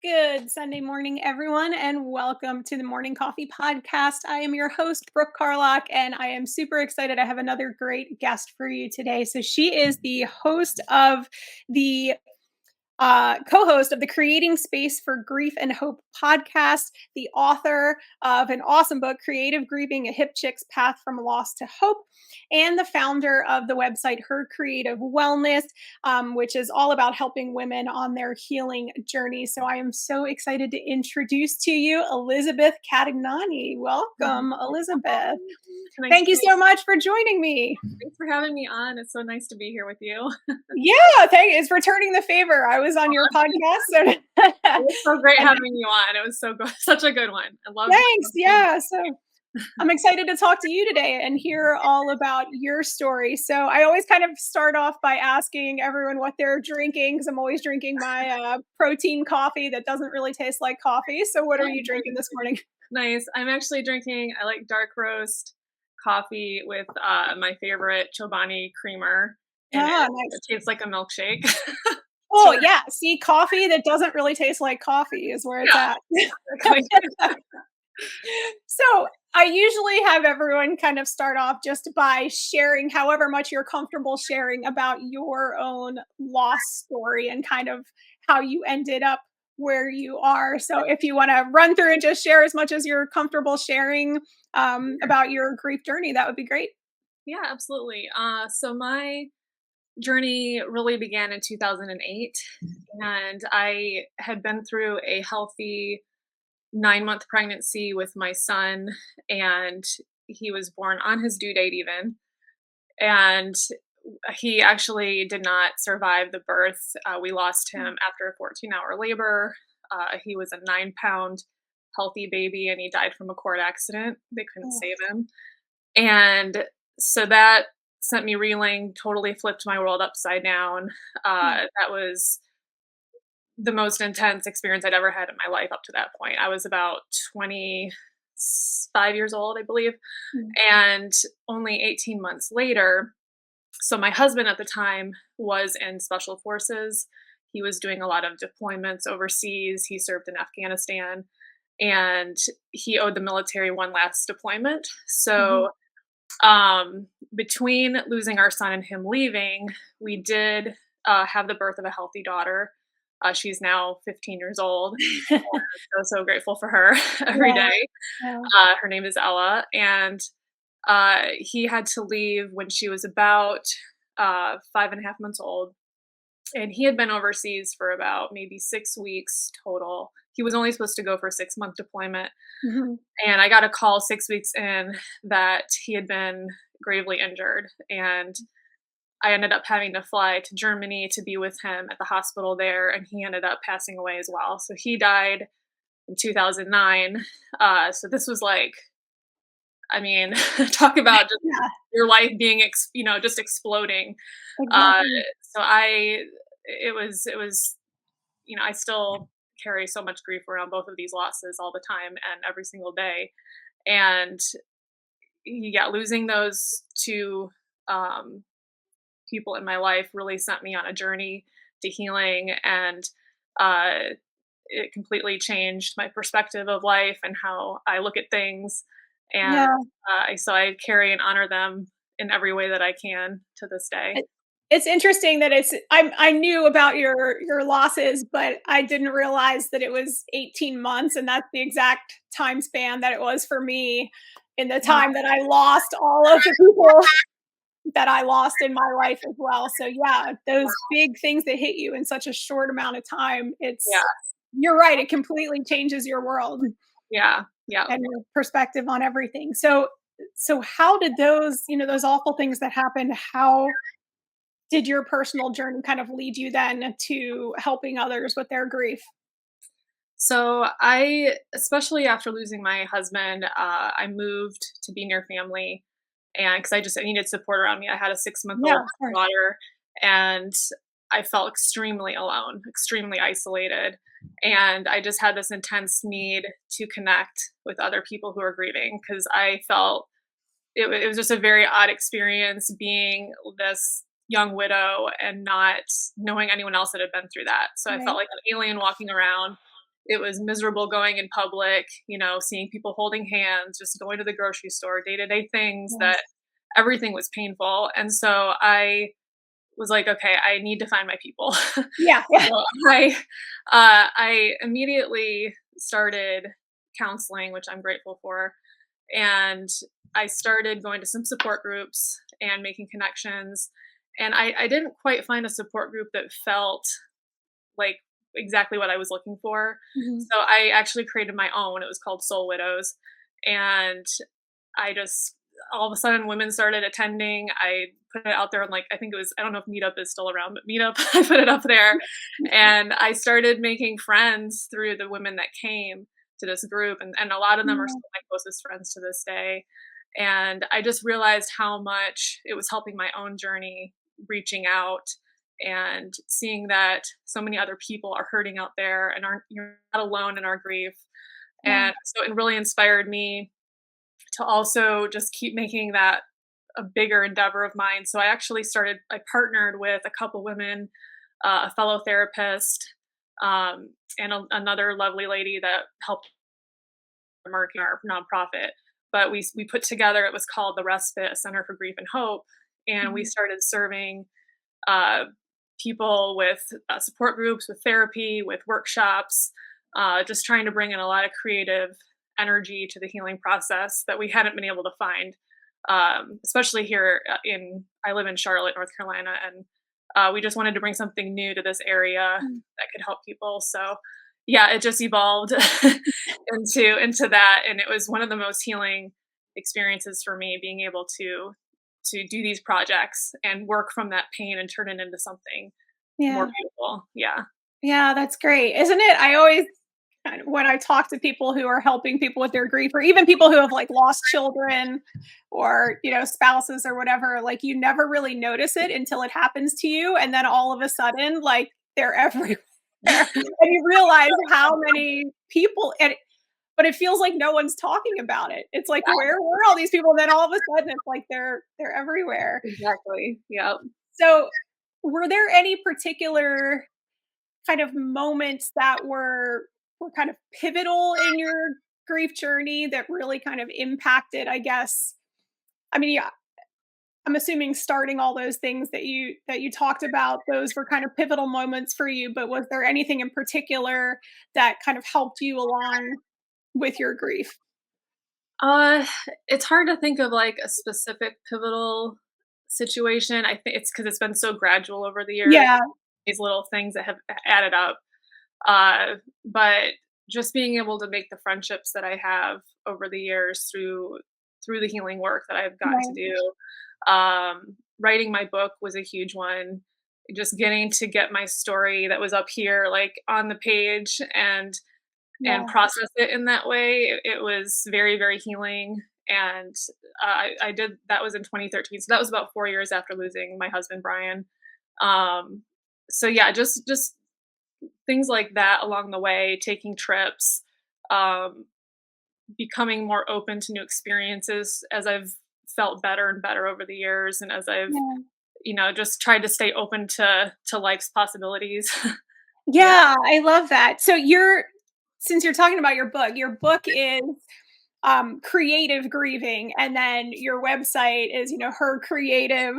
Good Sunday morning, everyone, and welcome to the Morning Coffee Podcast. I am your host, Brooke Carlock, and I am super excited. I have another great guest for you today. So, she is the host of the co-host of the Creating Space for Grief and Hope podcast, the author of an awesome book, Creative Grieving, A Hip Chick's Path from Loss to Hope, and the founder of the website Her Creative Wellness, which is all about helping women on their healing journey. So I am so excited to introduce to you Elizabeth Catignani. Welcome, Elizabeth. Thank you so much for joining me. Thanks for having me on. It's so nice to be here with you. Yeah, it's returning the favor. I was on your podcast. So it was so great having you on. It was so good, such a good one. I love. Thanks. Yeah. So I'm excited to talk to you today and hear all about your story. So I always kind of start off by asking everyone what they're drinking because I'm always drinking my protein coffee that doesn't really taste like coffee. So what are you drinking this morning? Nice. I'm actually drinking, I like dark roast coffee with my favorite Chobani creamer. And nice. It tastes like a milkshake. Oh, yeah. See, coffee that doesn't really taste like coffee is where it's at. So I usually have everyone kind of start off just by sharing however much you're comfortable sharing about your own loss story and kind of how you ended up where you are. So if you want to run through and just share as much as you're comfortable sharing about your grief journey, that would be great. Yeah, absolutely. So my journey really began in 2008, and I had been through a healthy 9-month pregnancy with my son, and he was born on his due date even. And he actually did not survive the birth. We lost him after a 14-hour labor. He was a 9-pound healthy baby, and he died from a cord accident. They couldn't save him. And so that sent me reeling, totally flipped my world upside down. That was the most intense experience I'd ever had in my life up to that point. I was about 25 years old, I believe. And only 18 months later, so my husband at the time was in special forces. He was doing a lot of deployments overseas. He served in Afghanistan, and he owed the military one last deployment. So between losing our son and him leaving, we did have the birth of a healthy daughter. She's now 15 years old. So grateful for her every day. Her name is Ella, and he had to leave when she was about 5.5 months old. And he had been overseas for about maybe 6 weeks total. He was only supposed to go for a 6-month deployment. And I got a call 6 weeks in that he had been gravely injured. And I ended up having to fly to Germany to be with him at the hospital there, and he ended up passing away as well. So he died in 2009. So this was like, I mean, talk about just your life being, just exploding. Exactly. So it was, I still carry so much grief around both of these losses all the time and every single day. And losing those two people in my life really sent me on a journey to healing, and it completely changed my perspective of life and how I look at things. And so I carry and honor them in every way that I can to this day. It's interesting that I knew about your losses, but I didn't realize that it was 18 months, and that's the exact time span that it was for me in the time that I lost all of the people that I lost in my life as well. So those big things that hit you in such a short amount of time, you're right, it completely changes your world. Yeah. And your perspective on everything. So how did those awful things that happened, how did your personal journey kind of lead you then to helping others with their grief? So especially after losing my husband, I moved to be near family, and because I needed support around me. I had a 6-month-old daughter, and I felt extremely alone, extremely isolated. And I just had this intense need to connect with other people who are grieving, because I felt it was just a very odd experience being this young widow and not knowing anyone else that had been through that. So I felt like an alien walking around. it was miserable going in public, seeing people holding hands, just going to the grocery store, day-to-day things Yes. that everything was painful. And so I was like, okay, I need to find my people. Yeah. Yeah. So I immediately started counseling, which I'm grateful for. And I started going to some support groups and making connections. And I didn't quite find a support group that felt like exactly what I was looking for. Mhm. So I actually created my own. It was called Soul Widows. And I just all of a sudden women started attending. I put it out there on, like, I think it was, I don't know if Meetup is still around, but Meetup, I put it up there. And I started making friends through the women that came to this group. And a lot of them are Yeah. still my closest friends to this day. And I just realized how much it was helping my own journey, reaching out and seeing that so many other people are hurting out there and you're not alone in our grief. Yeah. And so it really inspired me to also just keep making that a bigger endeavor of mine. So I partnered with a couple women, a fellow therapist, and another lovely lady that helped marketing our nonprofit. But we put together, it was called the Respite Center for Grief and Hope. And we Mhm. started serving uh, people with support groups, with therapy, with workshops, just trying to bring in a lot of creative energy to the healing process that we hadn't been able to find, especially here I live in Charlotte, North Carolina, and we just wanted to bring something new to this area Mm. that could help people. So, yeah, it just evolved into that, and it was one of the most healing experiences for me, being able to do these projects and work from that pain and turn it into something more Yeah. beautiful. Yeah. Yeah, that's great. Isn't it? I always when I talk to people who are helping people with their grief, or even people who have like lost children or, spouses or whatever, like you never really notice it until it happens to you. And then all of a sudden, like they're everywhere. And you realize how many people but it feels like no one's talking about it. It's like, where were all these people? And then all of a sudden it's like they're everywhere. Exactly. Yep. So were there any particular kind of moments that were kind of pivotal in your grief journey that really kind of impacted, I guess? I mean, yeah, I'm assuming starting all those things that you talked about, those were kind of pivotal moments for you, but was there anything in particular that kind of helped you along with your grief? Uh, it's hard to think of like a specific pivotal situation. I think it's because it's been so gradual over the years, Yeah, these little things that have added up. But just being able to make the friendships that I have over the years through the healing work that I've gotten to right. do. Writing my book was a huge one. Just getting to get my story that was up here, like on the page, and Yeah, process it in that way. It was very, very healing. And I did that was in 2013. So that was about 4 years after losing my husband, Brian. Um, so yeah, just things like that along the way, taking trips, um, becoming more open to new experiences as I've felt better and better over the years, and as I've yeah. just tried to stay open to life's possibilities. Yeah. Yeah, I love that. So since you're talking about your book is creative grieving, and then your website is her creative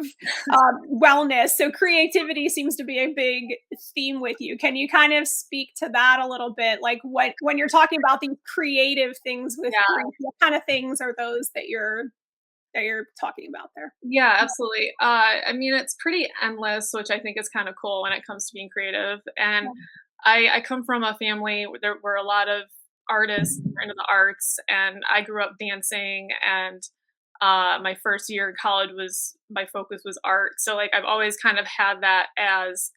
wellness. So creativity seems to be a big theme with you. Can you kind of speak to that a little bit, like what when you're talking about these creative things with Yeah. grief, what kind of things are those that you're talking about there? Yeah, absolutely. I mean, it's pretty endless, which I think is kind of cool when it comes to being creative. And Yeah, I come from a family where there were a lot of artists who were into the arts, and I grew up dancing. And my first year in college was my focus was art. So like I've always kind of had that as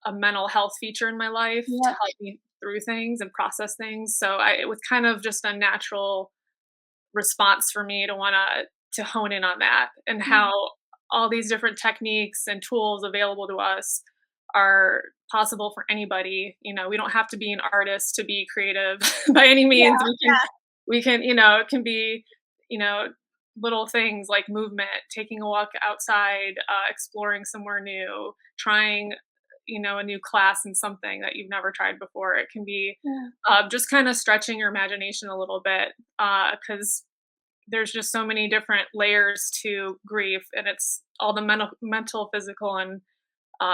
a mental health feature in my life to yeah, help me through things and process things. So it was kind of just a natural response for me to want to hone in on that, and yeah, how all these different techniques and tools available to us are possible for anybody. We don't have to be an artist to be creative by any means. yeah, We can it can be, you know, little things like movement, taking a walk outside, exploring somewhere new, trying, a new class in something that you've never tried before. It can be Yeah. just kind of stretching your imagination a little bit, because there's just so many different layers to grief, and it's all the mental, physical, and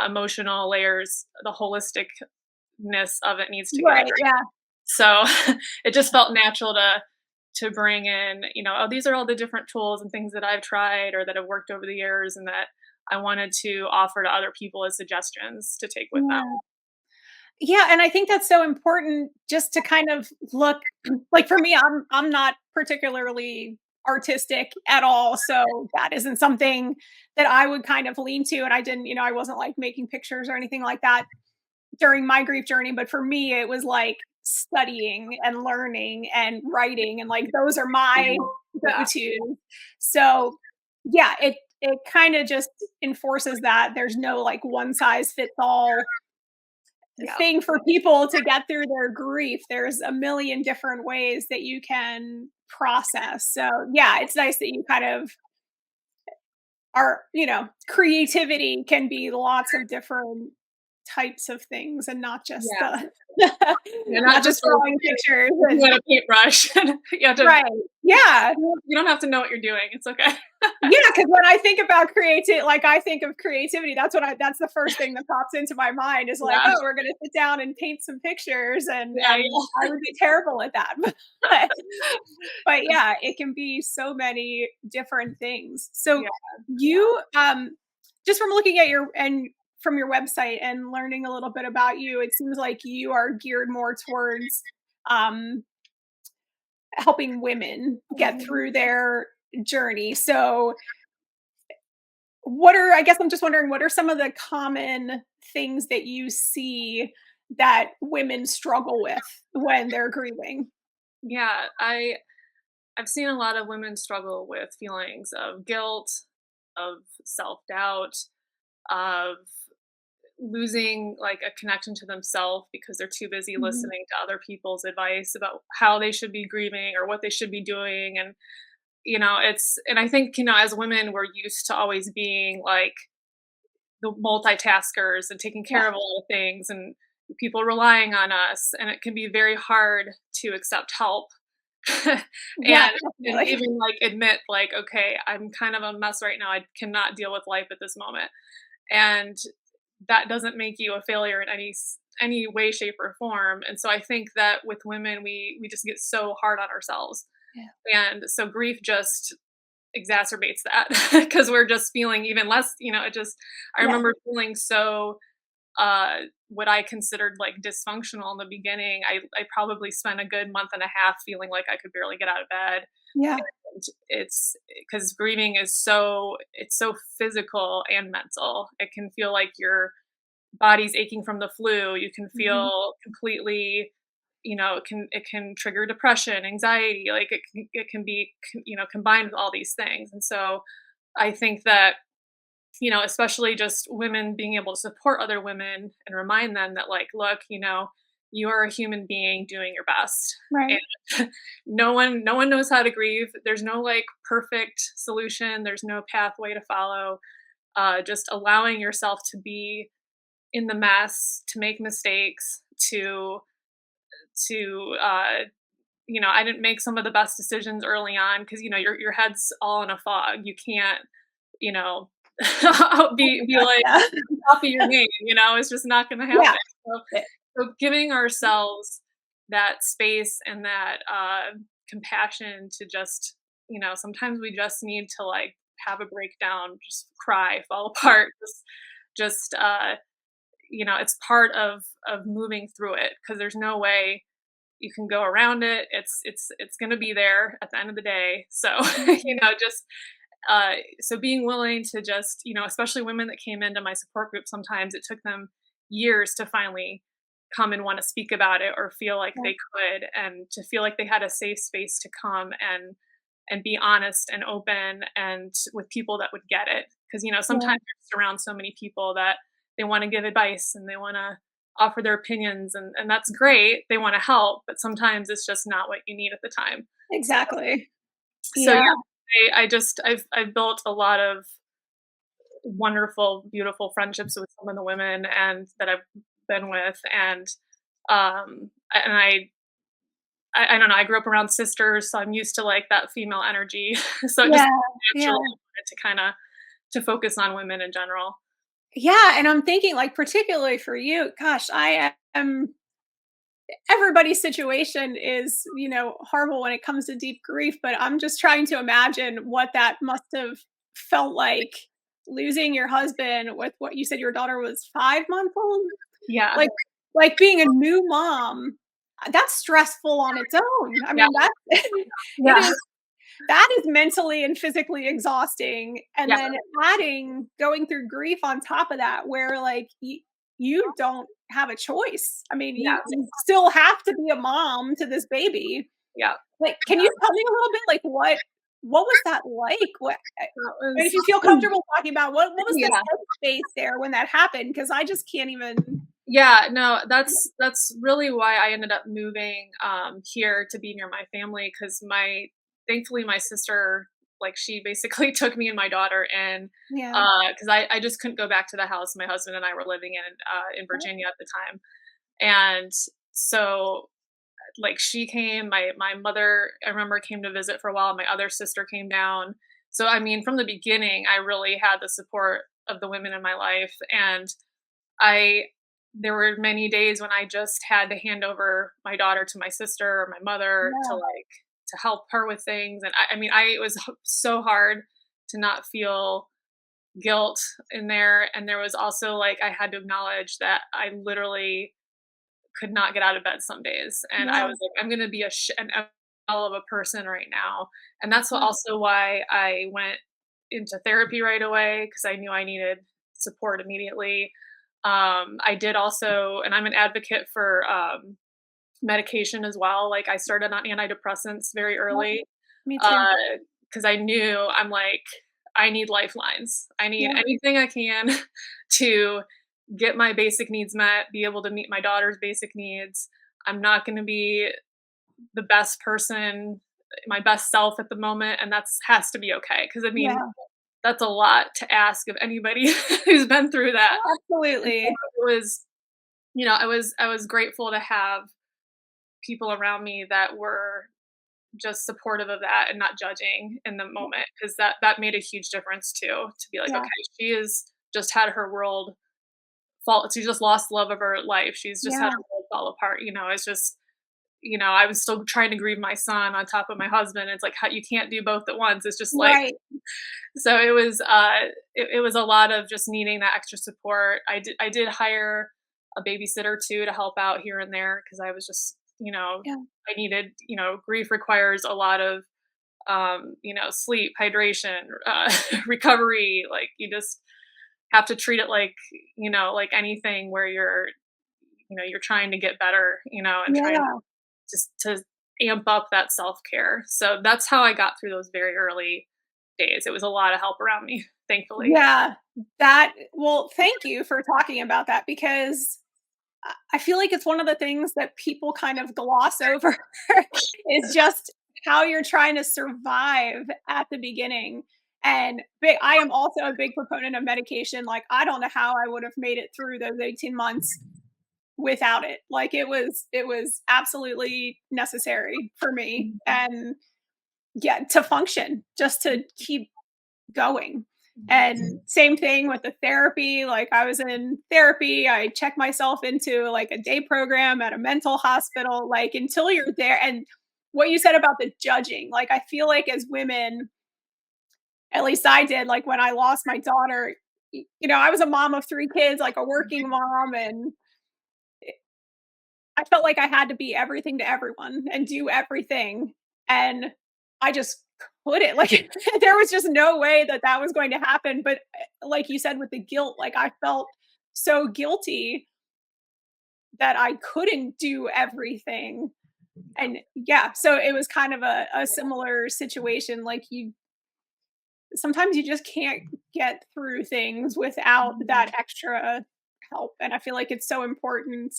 emotional layers. The holisticness of it needs to get Right. addressed. Yeah. So it just felt natural to bring in, oh, these are all the different tools and things that I've tried or that have worked over the years, and that I wanted to offer to other people as suggestions to take with them. Yeah. Yeah, and I think that's so important just to kind of look like for me, I'm not particularly artistic at all, so that isn't something that I would kind of lean to, and I didn't, I wasn't like making pictures or anything like that during my grief journey, but for me it was like studying and learning and writing and like those are my Yeah, go-to. So, yeah, it kind of just enforces that there's no like one size fits all yeah, thing for people to get through their grief. There's a million different ways that you can process. So, yeah, it's nice that you kind of are, creativity can be lots of different types of things and not just yeah. the You're not not just just drawing pictures looking and at a paintbrush. You have to. right. Yeah. You don't have to know what you're doing. It's okay. Yeah, because when I think about I think of creativity, that's the first thing that pops into my mind is like, Yeah, "Oh, we're gonna sit down and paint some pictures," yeah, and I would be terrible at that. But but yeah, it can be so many different things. So yeah, you, just from looking at from your website and learning a little bit about you, it seems like you are geared more towards, um, helping women get yeah. through their journey. So what are I guess I'm just wondering, what are some of the common things that you see that women struggle with when they're grieving? Yeah, I've seen a lot of women struggle with feelings of guilt, of self-doubt, of losing like a connection to themselves because they're too busy Mhm. listening to other people's advice about how they should be grieving or what they should be doing. And and I think, as women we're used to always being like the multitaskers and taking Yeah. care of a lot of things, and people relying on us, and it can be very hard to accept help. Yeah, and and definitely. even like admit like, okay, I'm kind of a mess right now, I cannot deal with life at this moment. And that doesn't make you a failure in any way, shape, or form. And so I think that with women we just get so hard on ourselves, Yeah. and so grief just exacerbates that because we're just feeling even less. It just, I Yeah. remember feeling so what I considered like dysfunctional in the beginning. I probably spent a good month and a half feeling like I could barely get out of bed. Yeah. And it's because grieving is so physical and mental. It can feel like your body's aching from the flu. You can Mhm. feel completely, it can trigger depression, anxiety. Like it can be combined with all these things. And so I think that, especially just women being able to support other women and remind them that, like, look, you are a human being doing your best. Right. And no one knows how to grieve. There's no like perfect solution. There's no pathway to follow. Just allowing yourself to be in the mess, to make mistakes, to I didn't make some of the best decisions early on because your head's all in a fog. You can't, you know, Oh my be gosh, like yeah. top of your game. It's just not going to happen. Yeah. So, Eh, so giving ourselves that space and that compassion to just, sometimes we just need to like have a breakdown, just cry, fall apart, just it's part of moving through it because there's no way you can go around it. It's going to be there at the end of the day. So Mhm. just so being willing to just, especially women that came into my support group, sometimes it took them years to finally come and want to speak about it or feel like Yeah. they could, and to feel like they had a safe space to come and be honest and open and with people that would get it. Because Yeah. sometimes you're just around so many people that they want to give advice and they want to offer their opinions, and that's great, they want to help, but sometimes it's just not what you need at the time. Exactly. So Yeah. yeah, I've built a lot of wonderful, beautiful friendships with some of the women and that I've been with, and I don't know, I grew up around sisters, so I'm used to, like, that female energy, so it just Yeah, yeah. naturally wanted to kinda to focus on women in general. Yeah, and I'm thinking, like, particularly for you, gosh, I am everybody's situation is, horrible when it comes to deep grief, but I'm just trying to imagine what that must have felt like losing your husband with what you said your daughter was 5 months old? Yeah. Like like being a new mom, that's stressful on its own. I Yeah, mean, that's it yeah, is that is mentally and physically exhausting, and yeah, then adding going through grief on top of that where, like, you don't have a choice. I mean, yeah, you still have to be a mom to this baby. yeah. Like, can you tell me a little bit, like, what was that like? That And if was you feel comfortable talking about what was the yeah. headspace there when that happened? Because I just can't even. Yeah, no, that's really why I ended up moving, here to be near my family, because thankfully, my sister, like, she basically took me and my daughter in, Yeah. because I just couldn't go back to the house my husband and I were living in Virginia at the time, and so, like, she came, my mother, I remember, came to visit for a while, my other sister came down. So, I mean, from the beginning, I really had the support of the women in my life, and I there were many days when I just had to hand over my daughter to my sister or my mother to, Yeah. like, to help her with things, and I mean, it was so hard to not feel guilt in there, and there was also, like, I had to acknowledge that I literally could not get out of bed some days, and I Yeah. was like, "I'm gonna be an hell of a person right now," and that's Yeah. also why I went into therapy right away, because I knew I needed support immediately. I did also, and I'm an advocate for, medication as well, like, I started on antidepressants very Yeah. early, Me too. because I knew, I'm like, "I need lifelines. I need Yeah. anything I can to get my basic needs met, be able to meet my daughter's basic needs. I'm not gonna be the best person, my best self at the moment, and that's has to be okay. Because I mean, Yeah. that's a lot to ask of anybody who's been through that, and so Absolutely. it was, I was grateful to have people around me that were just supportive of that and not judging in the moment, because that made a huge difference too, to be like, Yeah. "Okay, she has just had her world fall, she just lost the love of her life, she's just had Yeah. her world fall apart," it's just, I was still trying to grieve my son on top of my husband, it's like, how you can't do both at once, it's just like, Right. so it was a lot of just needing that extra support. I did hire a babysitter too to help out here and there, because I was just, Yeah. I needed, grief requires a lot of, sleep, hydration, recovery, like, you just have to treat it like, like anything where you're trying to get better, and trying Yeah. just to amp up that self-care. So that's how I got through those very early days. It was a lot of help around me, thankfully. Yeah. Well, thank you for talking about that because I feel like it's one of the things that people kind of gloss over is just how you're trying to survive at the beginning. And I am also a big proponent of medication. Like, I don't know how I would have made it through those 18 months without it. Like, it was absolutely necessary for me. Mhm, And yeah, to function, just to keep going. mhm. And same thing with the therapy. Like, I was in therapy, I checked myself into like a day program at a mental hospital, like, until you're there. And what you said about the judging, like, I feel like as women, at least I did, like, when I lost my daughter, I was a mom of 3 kids, like a working mom, and I felt like I had to be everything to everyone and do everything, and I just couldn't, like, there was just no way that that was going to happen, but, like you said with the guilt, like, I felt so guilty that I couldn't do everything, and yeah, so it was kind of a similar situation, like, you sometimes you just can't get through things without that Mhm. extra help. And I feel like it's so important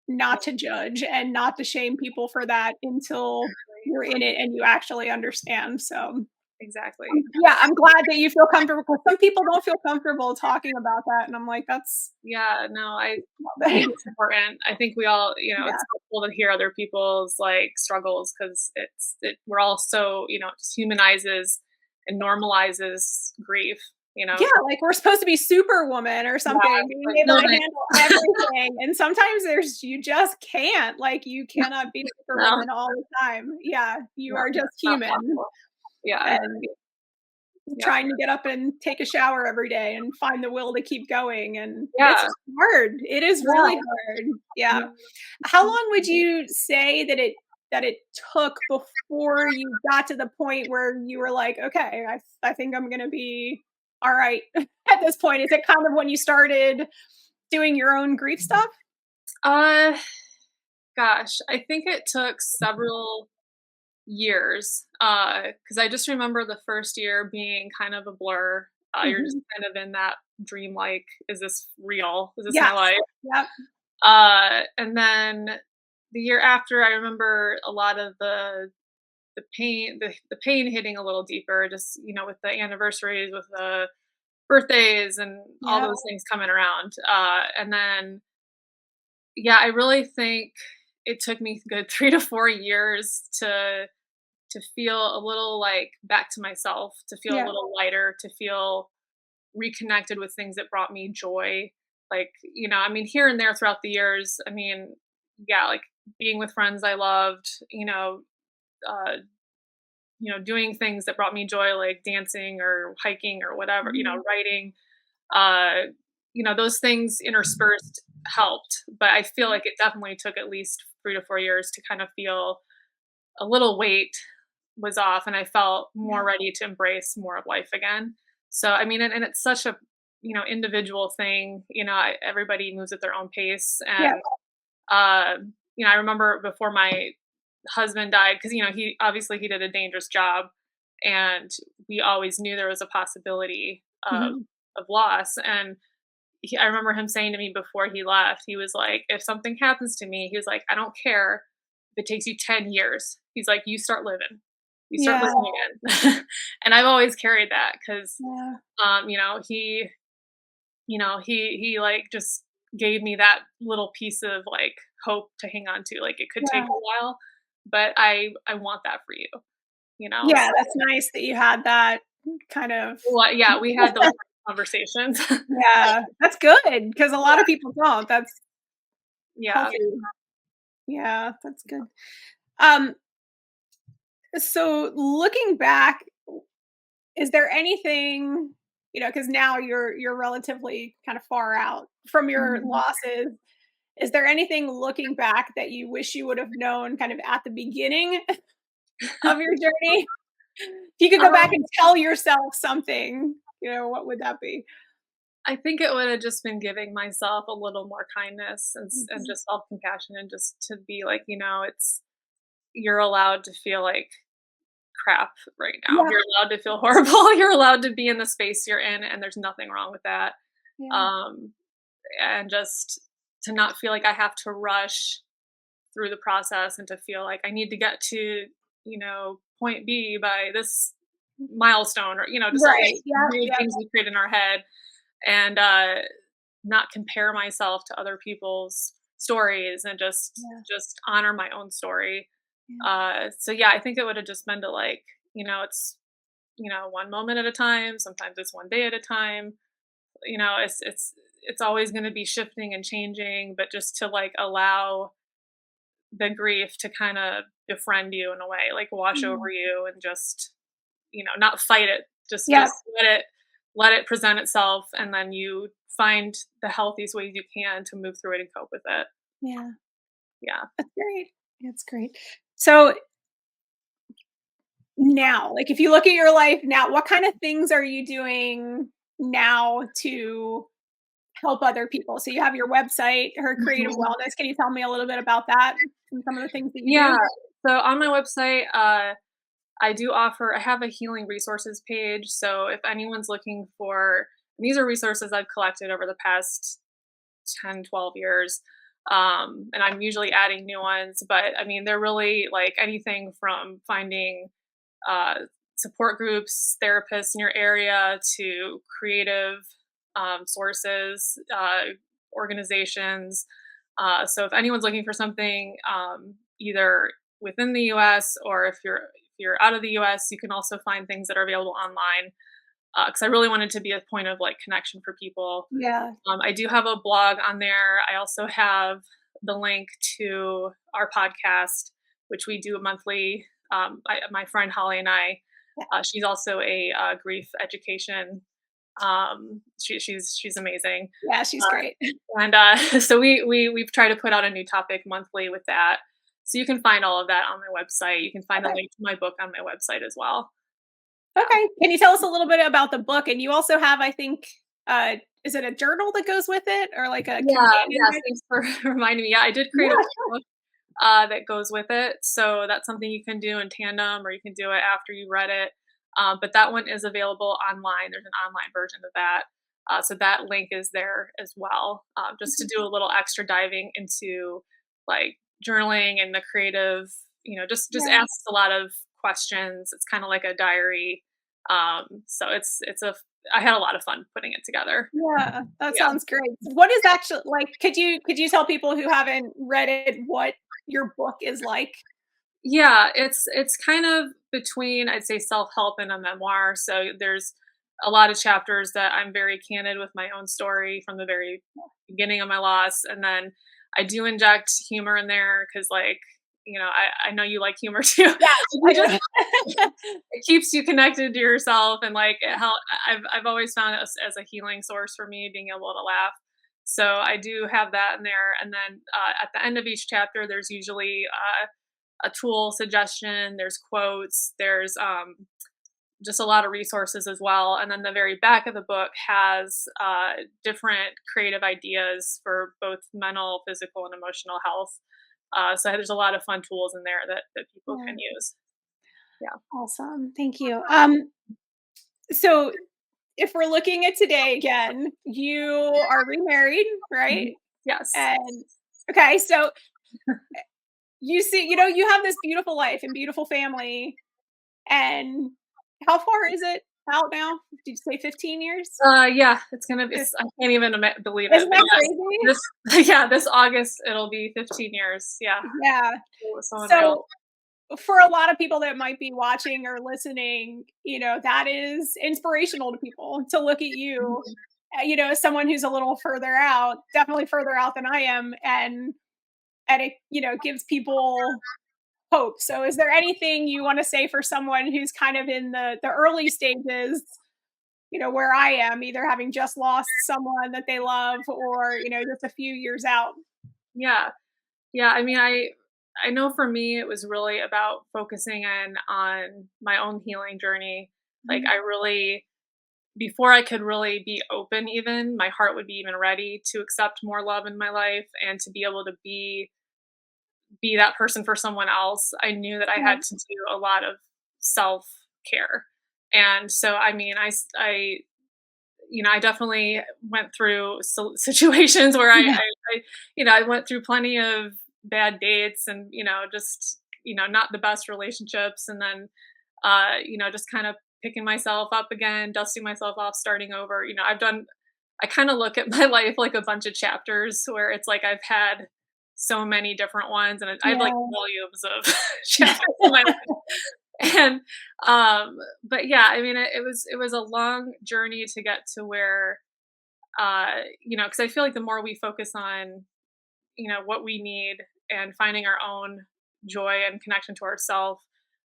not to judge and not to shame people for that until you're in it and you actually understand. So, exactly. Yeah, I'm glad that you feel comfortable because some people don't feel comfortable talking about that, and I'm like, that's Yeah, no, I think it's important. I think we all, yeah. it's helpful to hear other people's, like, struggles because we're all so, it just humanizes and normalizes grief, you know? Yeah, like we're supposed to be superwoman or Yeah, something, being like, able no, to handle everything, and sometimes you just can't, like, you cannot be no, superwoman all the time. Yeah, you no, are just it's not human, possible. Yeah, and yep. trying to get up and take a shower every day and find the will to keep going, and it's Yeah, hard. It is really yeah, hard. Yeah. yeah. How long would you say that it took before you got to the point where you were like, "Okay, I think I'm gonna be alright at this point?" Is it kind of when you started doing your own grief stuff? Uh, Gosh, I think it took several years, because I just remember the first year being kind of a blur. You're just Mhm. kind of in that dreamlike, "Is this real? Is this my Yes. life?" Yep. And then the year after, I remember a lot of the pain hitting a little deeper, just, with the anniversaries, with the birthdays and all Yep. those things coming around. And then, yeah, I really think it took me a good 3 to 4 years to feel a little, like, back to myself, to feel a Yeah. little lighter, to feel reconnected with things that brought me joy. Like, I mean, here and there throughout the years, I mean, yeah, like being with friends I loved, uh, doing things that brought me joy, like dancing or hiking or whatever, Mhm. writing, uh, those things interspersed helped. But I feel like it definitely took at least 3 to 4 years to kind of feel a little weight was off and I felt Yeah. more ready to embrace more of life again. So, I mean, and it's such a, individual thing, everybody moves at their own pace. Yeah. And, I remember before my husband died, because, he did a dangerous job and we always knew there was a possibility Mhm. of loss. And I remember him saying to me before he left, he was like, if something happens to me, he was like, I don't care if it takes you 10 years. He's like, you start living. You start Yeah. living again. And I've always carried that because, Yeah. he like just gave me that little piece of like hope to hang on to. Like it could take Yeah. a while, but I want that for you. Yeah, So, that's nice that you had that kind of well, yeah, we had those conversations. yeah, that's good because a Yeah. lot of people don't. That's Yeah. healthy. Yeah, that's good. Um, so looking back, is there anything, because now you're relatively kind of far out from your Mhm. losses. Is there anything looking back that you wish you would have known kind of at the beginning of your journey? If you could go back Um, and tell yourself something, what would that be? I think it would have just been giving myself a little more kindness and Mhm. just self-compassion and just to be like, you're allowed to feel like crap right now. Yeah, You're allowed to feel horrible. You're allowed to be in the space you're in, and there's nothing wrong with that. yeah, Um, and just to not feel like I have to rush through the process and to feel like I need to get to, point B by this milestone or, just all right. these Yep, weird yep, things we create in our head. And not compare myself to other people's stories and yeah, just honor my own story. yeah, So yeah, I think it would have just been to like, it's one moment at a time. Sometimes it's one day at a time. It's always going to be shifting and changing, but just to like allow the grief to kind of befriend you in a way, like wash yeah. over you and just not fight it. Yep, Just let it present itself, and then you find the healthiest ways you can to move through it and cope with it. yeah, Yeah. that's great. That's great. So now, like, if you look at your life now, what kind of things are you doing now to help other people? So you have your website, Her Creative Mhm. Wellness. Can you tell me a little bit about that and some of the things that you Yeah. do? So on my website, I have a healing resources page. So if anyone's looking for, these are resources I've collected over the past 10, 12 years. And I'm usually adding new ones, but I mean, they're really like anything from finding uh, support groups, therapists in your area, to creative sources, organizations. So if anyone's looking for something, either within the U.S. or if you're out of the U.S., you can also find things that are available online. Because I really wanted to be a point of like connection for people. Yeah. I do have a blog on there. I also have the link to our podcast, which we do monthly. My friend Holly and I, she's also a grief education. She's amazing. Yeah, she's great. And so we've tried to put out a new topic monthly with that. So you can find all of that on my website. You can find the link to my book on my website as well. Okay. Can you tell us a little bit about the book? And you also have, I think, is it a journal that goes with it, or like a companion? Yes, thanks for reminding me. Yeah, I did create a book that goes with it. So that's something you can do in tandem, or you can do it after you read it. But that one is available online. There's an online version of that. So that link is there as well, just to do a little extra diving into like journaling and the creative, just asks a lot of questions. It's kind of like a diary. So I had a lot of fun putting it together. Yeah, that sounds great. What is actually like? Could you tell people who haven't read it what your book is like? Yeah, it's kind of between, I'd say, self-help and a memoir. So there's a lot of chapters that I'm very candid with my own story from the very beginning of my loss, and then I do inject humor in there because, like, I know you like humor too. Yeah, I do. It keeps you connected to yourself, and like how I've always found it as a healing source for me, being able to laugh. So I do have that in there, and then at the end of each chapter, there's usually a tool suggestion. There's quotes. There's just a lot of resources as well. And then the very back of the book has different creative ideas for both mental, physical, and emotional health. So there's a lot of fun tools in there that people can use. Yeah. Awesome. Thank you. So if we're looking at today again, you are remarried, right? Yes. And okay, so you have this beautiful life and beautiful family. And how far is it out now? Did you say 15 years? Yeah, it's gonna be. I can't even believe it. Isn't that crazy? This August it'll be 15 years. Yeah. Yeah. So for a lot of people that might be watching or listening, that is inspirational to people to look at you, as someone who's a little further out, definitely further out than I am, and it, gives people hope. So is there anything you want to say for someone who's kind of in the early stages, where I am, either having just lost someone that they love or, just a few years out? Yeah. Yeah. I mean, I know for me, it was really about focusing in on my own healing journey. Like I really, before I could really be open, even my heart would be even ready to accept more love in my life and to be able to be that person for someone else. I knew that I had to do a lot of self-care. And so, I mean, I definitely went through situations where I went through plenty of bad dates and, just, not the best relationships. And then, just kind of picking myself up again, dusting myself off, starting over. I kind of look at my life like a bunch of chapters where it's like I've had so many different ones, and I have like volumes of chapters in my life. And but yeah, I mean, it was a long journey to get to where because I feel like the more we focus on what we need and finding our own joy and connection to ourselves,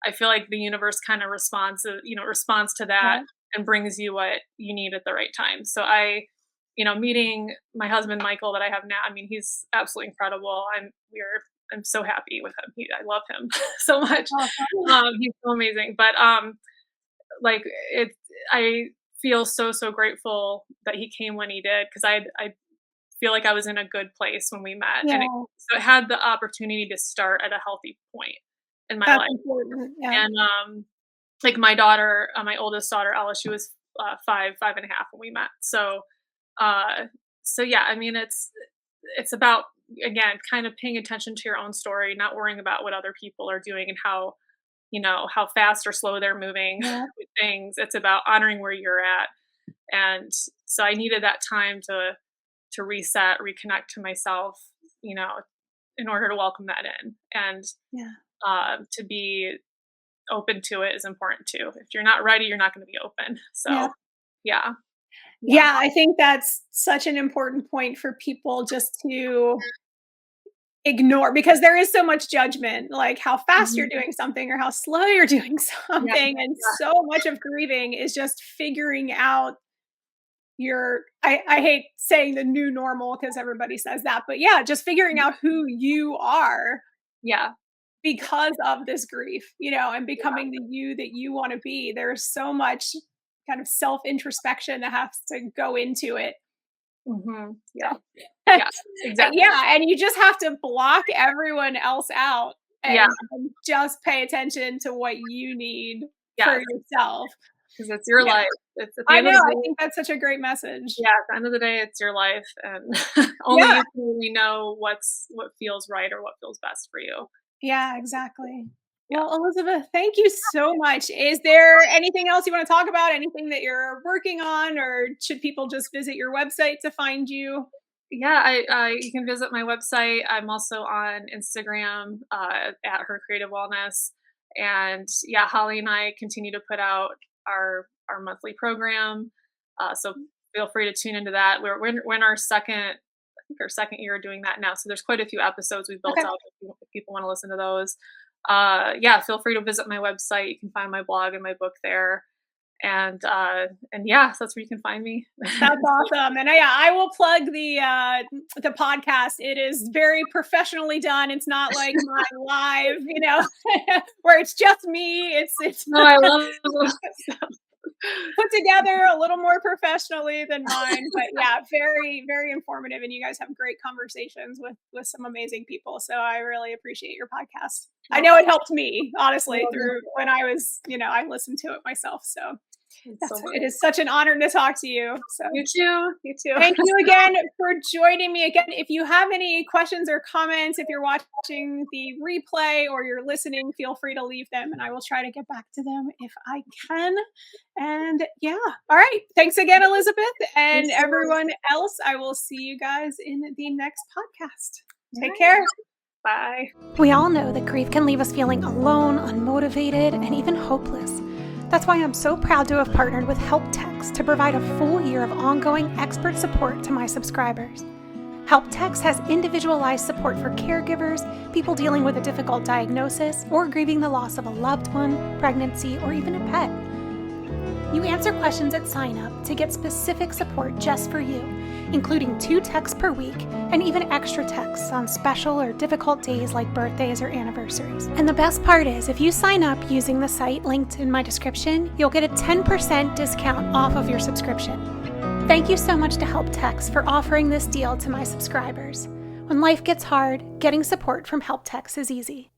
I feel like the universe kind of responds to that and brings you what you need at the right time. So meeting my husband Michael that I have now, I mean, he's absolutely incredible. I'm so happy with him. I love him so much. He's so amazing. But like I feel so grateful that he came when he did, because I feel like I was in a good place when we met, and so it had the opportunity to start at a healthy point in my life. Important. Yeah. And like my daughter, my oldest daughter Ella, she was 5.5 when we met. So yeah, I mean, it's about, again, kind of paying attention to your own story, not worrying about what other people are doing and how how fast or slow they're moving with things. It's about honoring where you're at. And so I needed that time to reset, reconnect to myself, in order to welcome that in. And to be open to it is important too. If you're not ready, you're not going to be open. So yeah. I think that's such an important point for people just to ignore, because there is so much judgment, like how fast you're doing something or how slow you're doing something. And so much of grieving is just figuring out I hate saying the new normal because everybody says that, but just figuring out who you are. Because of this grief, and becoming the you that you want to be. There's so much kind of self-introspection that has to go into it. Exactly. And you just have to block everyone else out and just pay attention to what you need for yourself. Because it's your life. It's at the end of the day, I think that's such a great message. Yeah, at the end of the day, it's your life, and only you can really know what feels right or what feels best for you. Yeah, exactly. Well, Elizabeth, thank you so much. Is there anything else you want to talk about? Anything that you're working on, or should people just visit your website to find you? Yeah, you can visit my website. I'm also on Instagram at Her Creative Wellness. And Holly and I continue to put out our monthly program. So feel free to tune into that. We're in our second year doing that now. So there's quite a few episodes we've built out if people want to listen to those. Feel free to visit my website. You can find my blog and my book there. And so that's where you can find me. That's awesome. And I will plug the podcast. It is very professionally done. It's not like my live, where it's just me. It's no, I love it. Put together a little more professionally than mine, but very, very informative. And you guys have great conversations with some amazing people. So I really appreciate your podcast. I know it helped me, honestly, through when I was, I listened to it myself. So it is such an honor to talk to you. So you too. Thank you again for joining me. Again, if you have any questions or comments, if you're watching the replay or you're listening, feel free to leave them and I will try to get back to them if I can. And all right. Thanks again, Elizabeth, and everyone else. I will see you guys in the next podcast. Take care. Bye. We all know that grief can leave us feeling alone, unmotivated, and even hopeless. That's why I'm so proud to have partnered with HelpText to provide a full year of ongoing expert support to my subscribers. HelpText has individualized support for caregivers, people dealing with a difficult diagnosis, or grieving the loss of a loved one, pregnancy, or even a pet. You answer questions at sign up to get specific support just for you, including 2 texts per week and even extra texts on special or difficult days like birthdays or anniversaries. And the best part is, if you sign up using the site linked in my description, you'll get a 10% discount off of your subscription. Thank you so much to HelpText for offering this deal to my subscribers. When life gets hard, getting support from HelpText is easy.